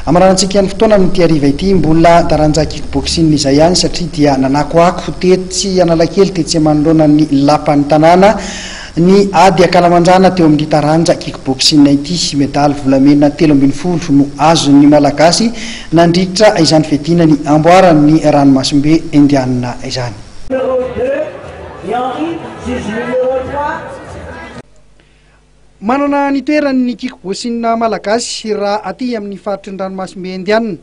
Amarantsika ny fotoana amin'ity hariva ity mbola taranja kickboxing izay ihany satria dia nanakoako tetsy Analakely tetsy manoloana ny lapan'ny tanàna ny ady akalamandrana teo amin'ny taranja kickboxing ity medaly volamena 3 no azon'ny malagasy nandritra izany fedina ny amboaran'ny ranomasimbe indianina izany. Manana ny toeran'ny kickboxing malagasy raha aty amin'ny faritry ny ranomasimbe indianina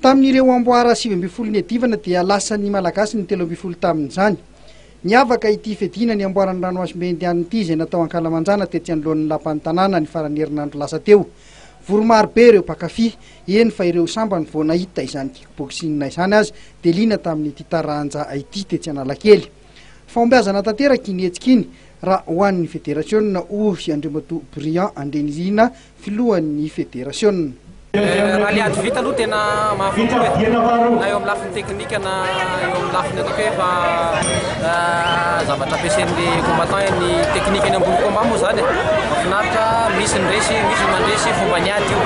tamin'ireo amboara 7 edivana dia lasan'ny malagasy ny 13 tamin'izany. Niavaka ity fedina ny amboaran'ny ranomasimbe indianina ity izay natao ankalamanjana tetsy anoloan'ny lapan'ny tanàna ny farany herinandro lasa teo. Voromarobe ireo mpakafy, eny fa ireo sambany vao nahita izany kickboxing izany azy dia liana tamin'ity taranja ity tetsy Analakely. Fombiazana tanteraka iny hetsika iny raha ho an'ny federasionna Ory Andriamatoa Briand Andrenizina filohan'ny federasionna. Raha liady vita aloha tena mahavoky na eo amin'ny lafiny teknika na eo amin'ny lafiny atao hoe fa zavatra ampiasain'le combattant ny teknika eny ambony combat moa zany mahafinaritra, misy ny resy, misy ny mandresy fomba niady io,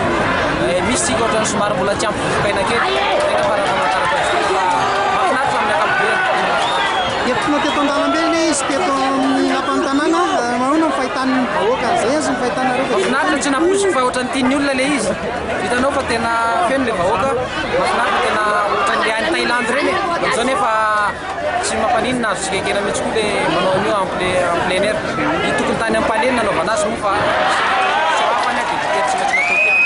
misy tsika ohatrany somary mbola tsy ampy vokaina kely tena farafamantaratra azy mahafinaritra amin'ny ankapobeny. Entina teto an-dalambe ilay izy teto amin'ny lapan'ny tanàna mahona ny fahitan'ny vahoaka izay azy ny fahitanareo. Mahafinaritra tsy naposiko fa ohatrany tian'ny olona ilay izy. Hitanao fa tena feno ilay vahoaka, mahafinaritra tena ohatran'ilay any Thaïlande reny amin'izao nefa tsy mampaninona azo tsikakena mihitsy koa ilay manao an'io en plein air. Ny tokony tany ampaleny nanaovana azy moa fa sahafany aky dia tsy maintsy natao teo.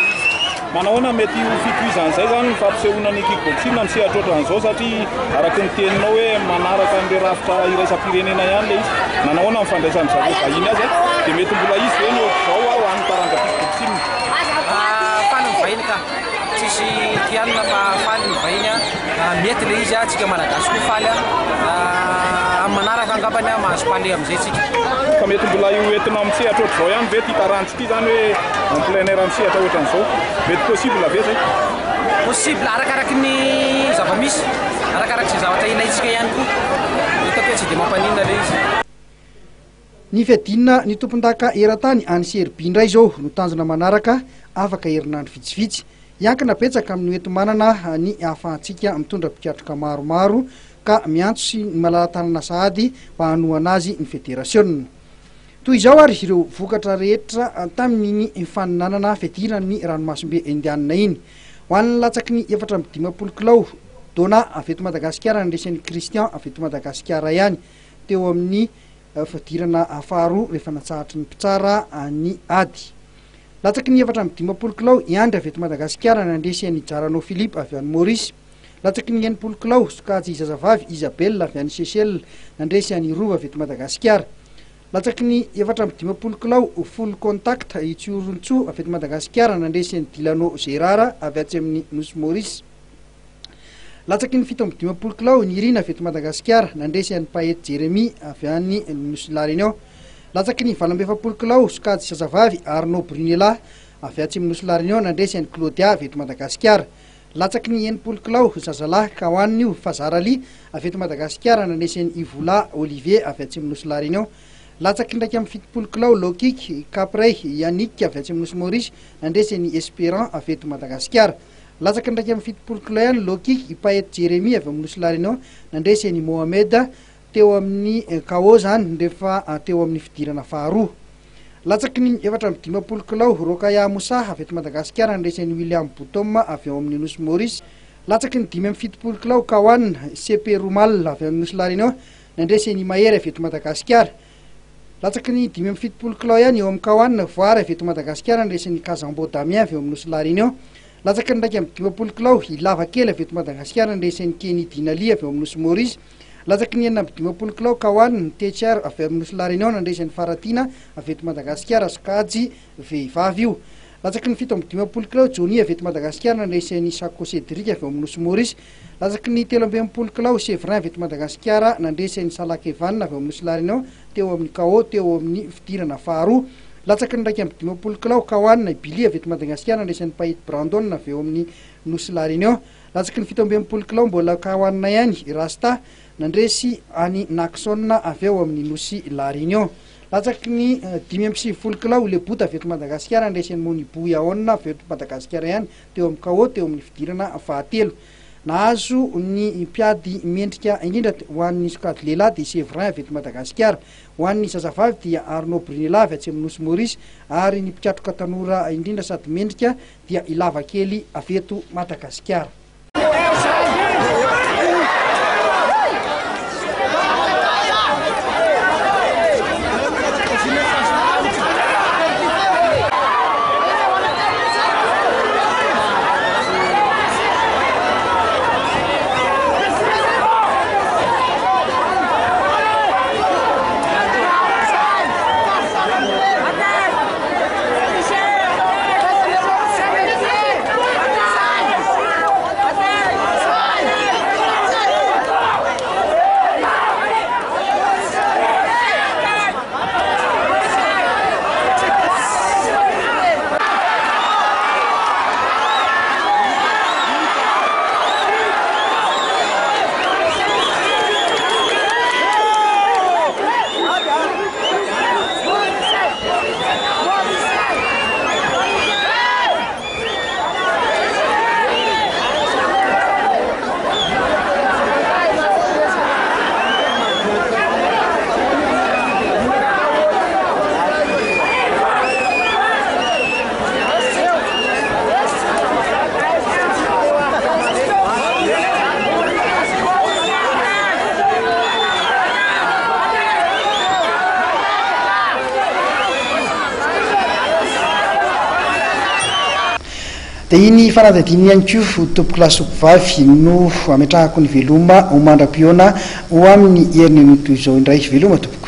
Manahoana mety ho fitohizan'izay zany ny fampisehoana ny kickboxing amin'ny sehatra ohatran'izao satria araky ny teninao hoe manaraka an'ilay rafitra iraisam-pirenena ihany ilay izy. Manahoana ny fandraisan'ny zareo vahiny azy dia mety mbola izy ve ny ohatr'izao ho an'ny taranja kickboxing. Faly ny vahiny ka tsisy tianina fa faly ny vahiny mety ilay izy tsika malagasy koa faly amin'ny manaraka angambany mahazo pale amin'izay tsika. Ka mety mbola io entina amin'ny sehatra ohatr'izao ihany ve ty tarantsy ity zany hoe en plein air amin'ny sehatra ohatran'izao mety possible ve zay? Possible arakaraky ny zava-misy, arakaraky izay zavatra ilaitsika ihany koa. Hitako hoe tsy dia mampaninona ilay izy. Ny fedina ny tompon-daka eran-tany any Serbia indray izao no tanjona manaraka afaka herinandro vitsivitsy. Iankina betsaka amin'ny ety manana ny ahafahantsika mitondra mpikatroka maromaro ka miantso sy malala-tanana sahady mba hanohana azy ny federasionna. Toy izao ary ireo vokatra rehetra tamin'ny faninanana fedina ny ranomasimbe indianina iny. Ho an'ny latsaky ny 420 kilao dona avy eto Madagasikara nandresan'ny Christian avy eto Madagasikara ihany teo amin'ny fidirana faharoa rehefa natsahatry ny mpitsara ny ady. Latsaky ny 420 kilao Iandry avy eto Madagasikara nandresan'ny Jaranao Philippe avy any Maurice. Latsaky ny 90 kilao Sokajy Zazavavy Isabelle avy any Seychelles nandresan'ny Rova avy eto Madagasikara. Latsaky ny 420 kilao Full Contact Itsiorontsou avy eto Madagasikara nandresan'ny Dilano Gérard avy atsy amin'ny Nosy Maurice. Latsaky ny 720 kilao Nirina avy eto Madagasikara nandresan'ny Paet Jérémy avy any Nosy La Réunion. Latsaky ny 20 kilao Sokajy Zazavavy Arnaud Brunella avy atsy amin'ny Nosy La Réunion nandresan'ny Claudia avy eto Madagasikara. Latsaky ny 90 kilao Zazalahy Kahoanio Fazarali avy eto Madagasikara nandresan'ny Ivola Olivier avy atsy amin'ny Nosy La Réunion. Latsaky ndraiky amin'ny 70 kilao Lokik Capray Yannick avy atsy amin'ny Nosy Maurice nandresan'ny Espérant avy eto Madagasikara. Latsaky ndraiky amin'ny 70 kilao ihany Lokik Paet Jérémy avy amin'ny Nosy La Réunion nandresan'ny Mohamed teo amin'ny KO zany rehefa teo amin'ny fidirana faharoa. Latsaky ny 420 kilao Rokaya Moussa avy eto Madagasikara nandresan'ny William Boutom avy ao amin'ny Nosy Maurice. Latsaky ny 570 kilao Kawan CP Rumal avy amin'ny Nosy La Réunion nandresan'ny Mahery avy eto Madagasikara. Latsaky ny 570 kilao ihany eo amin'ny Kawan Voary avy eto Madagasikara nandresan'ny Kazambo Damien avy ao amin'ny Nosy La Réunion. Latsaky ndraiky amin'ny 20 kilao Ilava Kely avy eto Madagasikara nandresan'ny Kenny Dinali avy ao amin'ny Nosy Maurice. Latsaky ny 20 kilao Kawan Tetsiar avy amin'ny Nosy La Réunion nandresan'ny Faratina avy eto Madagasikara Sokajy vehivavy io. Latsaky ny 17 kilao Johnny avy eto Madagasikara nandresan'ny Sako Cédric avy ao amin'ny Nosy Maurice. Latsaky ny 13 kilao Séverin avy eto Madagasikara nandresan'ny Salakevan avy ao amin'ny Nosy La Réunion teo amin'ny KO teo amin'ny fidirana faharoa. Latsaky ny 20 kilao Kawan Billy avy eto Madagasikara nandresan'ny Paet Brandon avy ao amin'ny Nosy La Réunion. Latsaky ny 17 kilao mbola Kawan ihany Rasta nandresy any Naxon avy ao amin'ny Nosy La Réunion. latsaky ny 570 kilao le bota avy eto Madagasikara ndraisin'ny Monibo Yaona avy eto Madagasikara ihany teo amin'ny KO teo amin'ny fidirana fahatelo. Nahazo ny mpiady mendrika indrindra ho an'ny sokady lehilahy dia Séverin avy eto Madagasikara, ho an'ny zazavavy dia Arnaud Brunella avy atsy amin'ny Nosy Maurice, ary ny mpiatroka tanora indrindra sady mendrika dia Ilavakely avy eto Madagasikara. Dia iny fanadihadiana ihany koa tompoko lasopy no ametrahako ny veloma ho mandram-piona ho amin'ny herin'ny noto izao indray veloma tompoko.